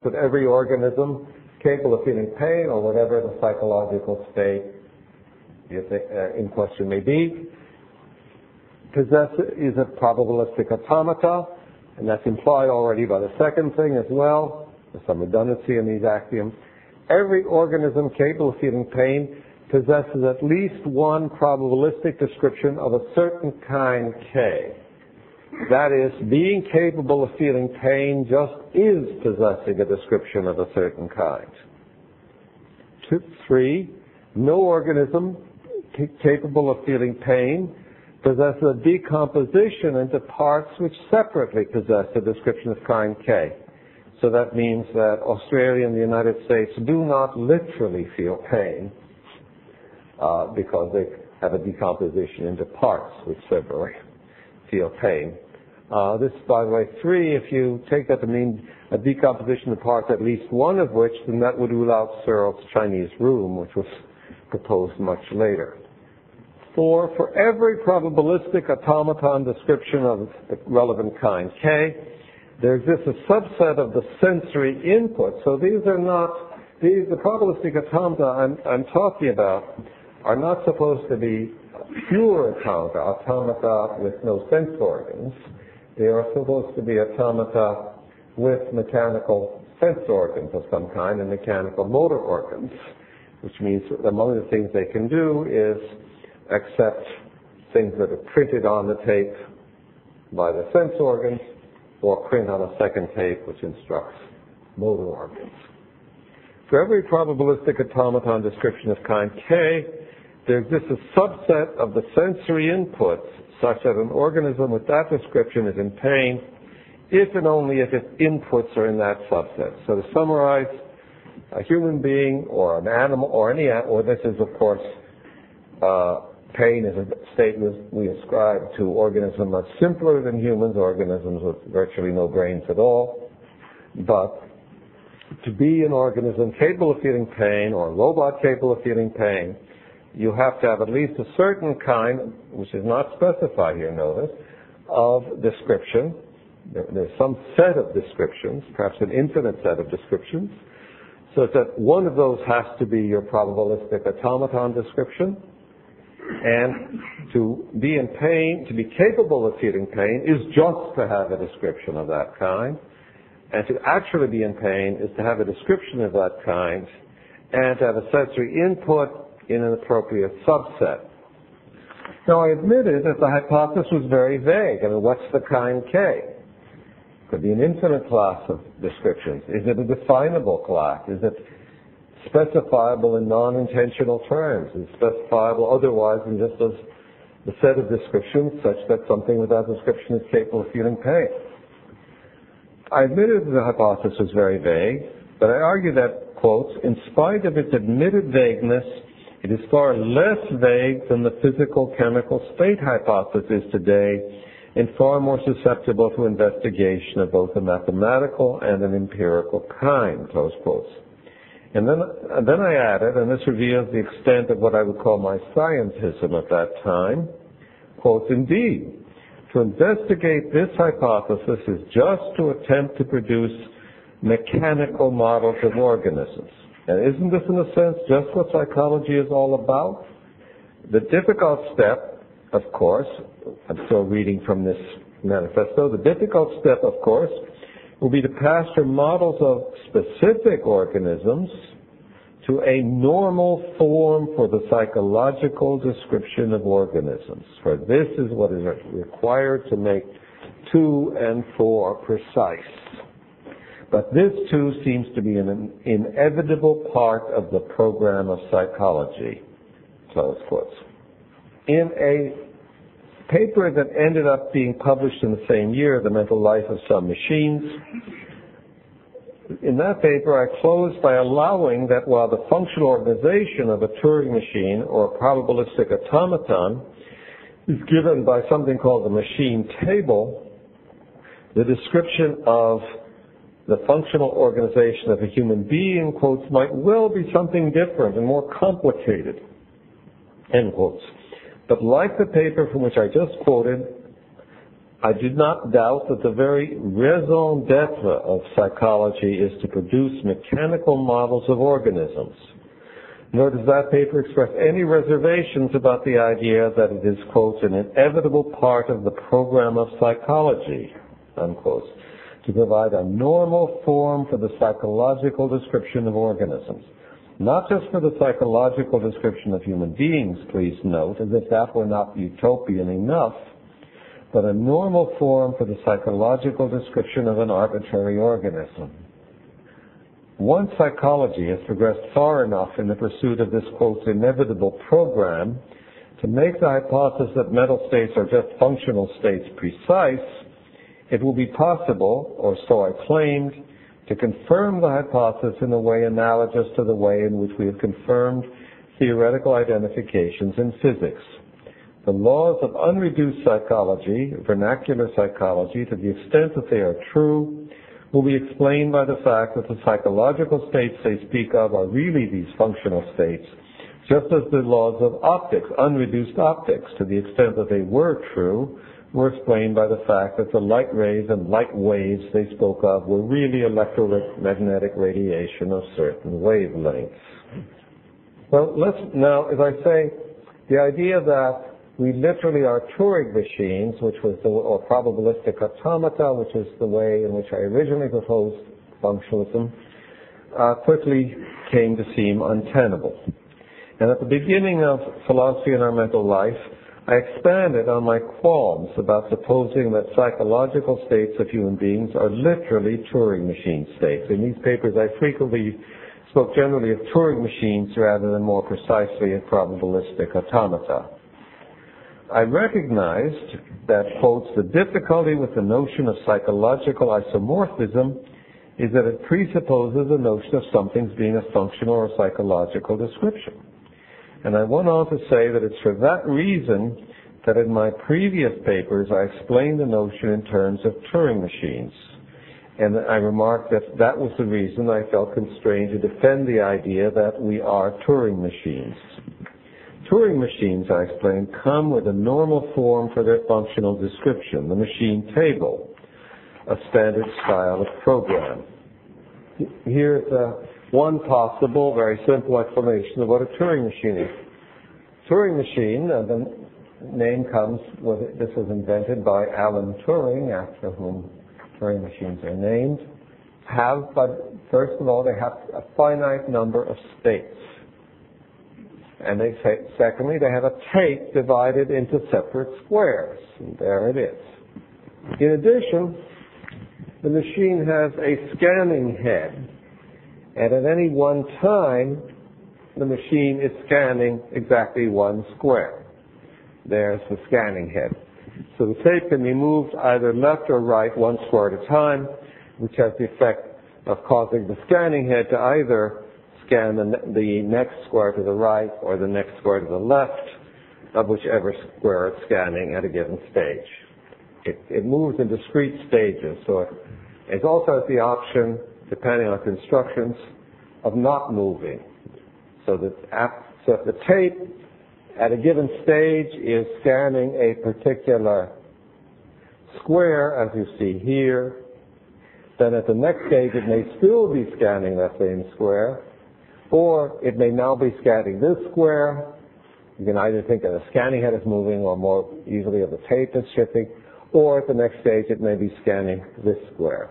But every organism capable of feeling pain or whatever the psychological state in question may be is a probabilistic automata, and that's implied already by the second thing as well. There's some redundancy in these axioms. Every organism capable of feeling pain possesses at least one probabilistic description of a certain kind K. That is, being capable of feeling pain just is possessing a description of a certain kind. 3, no organism capable of feeling pain possesses a decomposition into parts which separately possess a description of kind K. So that means that Australia and the United States do not literally feel pain because they have a decomposition into parts which separately feel pain. This, by the way, 3, if you take that to mean a decomposition of parts, at least one of which, then that would rule out Searle's Chinese room, which was proposed much later. 4, for every probabilistic automaton description of the relevant kind K, there exists a subset of the sensory input. So these are not, the probabilistic automata I'm talking about are not supposed to be pure automata with no sense organs. They are supposed to be automata with mechanical sense organs of some kind and mechanical motor organs, which means among the things they can do is accept things that are printed on the tape by the sense organs or print on a second tape which instructs motor organs. For every probabilistic automaton description of kind K, there exists a subset of the sensory inputs such that an organism with that description is in pain if and only if its inputs are in that subset. So to summarize, a human being or an animal or any animal, or this is of course pain is a state we ascribe to organisms much simpler than humans, organisms with virtually no brains at all. But to be an organism capable of feeling pain or a robot capable of feeling pain, you have to have at least a certain kind, which is not specified here, notice, of description. There's some set of descriptions, perhaps an infinite set of descriptions, so that one of those has to be your probabilistic automaton description. And to be in pain, to be capable of feeling pain, is just to have a description of that kind. And to actually be in pain is to have a description of that kind and to have a sensory input in an appropriate subset. Now, I admitted that the hypothesis was very vague. I mean, what's the kind K? Could be an infinite class of descriptions. Is it a definable class? Is it specifiable in non-intentional terms? Is it specifiable otherwise than just as the set of descriptions such that something without description is capable of feeling pain? I admitted that the hypothesis was very vague, but I argue that, quotes, in spite of its admitted vagueness, it is far less vague than the physical chemical state hypothesis today and far more susceptible to investigation of both a mathematical and an empirical kind, close quotes. And then I added, and this reveals the extent of what I would call my scientism at that time, quotes, indeed, to investigate this hypothesis is just to attempt to produce mechanical models of organisms. And isn't this, in a sense, just what psychology is all about? The difficult step, of course, I'm still reading from this manifesto, the difficult step, of course, will be to pass from models of specific organisms to a normal form for the psychological description of organisms. For this is what is required to make 2 and 4 precise. But this, too, seems to be an inevitable part of the program of psychology, close quotes. In a paper that ended up being published in the same year, The Mental Life of Some Machines, in that paper I closed by allowing that while the functional organization of a Turing machine or a probabilistic automaton is given by something called the machine table, the description of the functional organization of a human being, quotes, might well be something different and more complicated, end quotes. But like the paper from which I just quoted, I do not doubt that the very raison d'etre of psychology is to produce mechanical models of organisms. Nor does that paper express any reservations about the idea that it is, quote, an inevitable part of the program of psychology, unquote, to provide a normal form for the psychological description of organisms. Not just for the psychological description of human beings, please note, as if that were not utopian enough, but a normal form for the psychological description of an arbitrary organism. Once psychology has progressed far enough in the pursuit of this, quote, inevitable program to make the hypothesis that mental states are just functional states precise, it will be possible, or so I claimed, to confirm the hypothesis in a way analogous to the way in which we have confirmed theoretical identifications in physics. The laws of unreduced psychology, vernacular psychology, to the extent that they are true, will be explained by the fact that the psychological states they speak of are really these functional states, just as the laws of optics, unreduced optics, to the extent that they were true, were explained by the fact that the light rays and light waves they spoke of were really electromagnetic radiation of certain wavelengths. Well, let's now, as I say, the idea that we literally are Turing machines, which was or probabilistic automata, which is the way in which I originally proposed functionalism, quickly came to seem untenable. And at the beginning of Philosophy in Our Mental Life, I expanded on my qualms about supposing that psychological states of human beings are literally Turing machine states. In these papers, I frequently spoke generally of Turing machines rather than more precisely of probabilistic automata. I recognized that, quotes, the difficulty with the notion of psychological isomorphism is that it presupposes a notion of something's being a functional or psychological description. And I went on to say that it's for that reason that in my previous papers I explained the notion in terms of Turing machines. And I remarked that that was the reason I felt constrained to defend the idea that we are Turing machines. Turing machines, I explained, come with a normal form for their functional description, the machine table, a standard style of program. Here's one possible, very simple explanation of what a Turing machine is. Turing machine, the name comes, this was invented by Alan Turing, after whom Turing machines are named, but first of all, they have a finite number of states. And they say, secondly, they have a tape divided into separate squares. And there it is. In addition, the machine has a scanning head. And at any one time, the machine is scanning exactly one square. There's the scanning head. So the tape can be moved either left or right one square at a time, which has the effect of causing the scanning head to either scan the next square to the right or the next square to the left of whichever square it's scanning at a given stage. It moves in discrete stages, so it also has the option, depending on instructions, of not moving. So if the tape at a given stage is scanning a particular square, as you see here, then at the next stage it may still be scanning that same square, or it may now be scanning this square. You can either think that the scanning head is moving, or more easily of the tape is shifting, or at the next stage it may be scanning this square.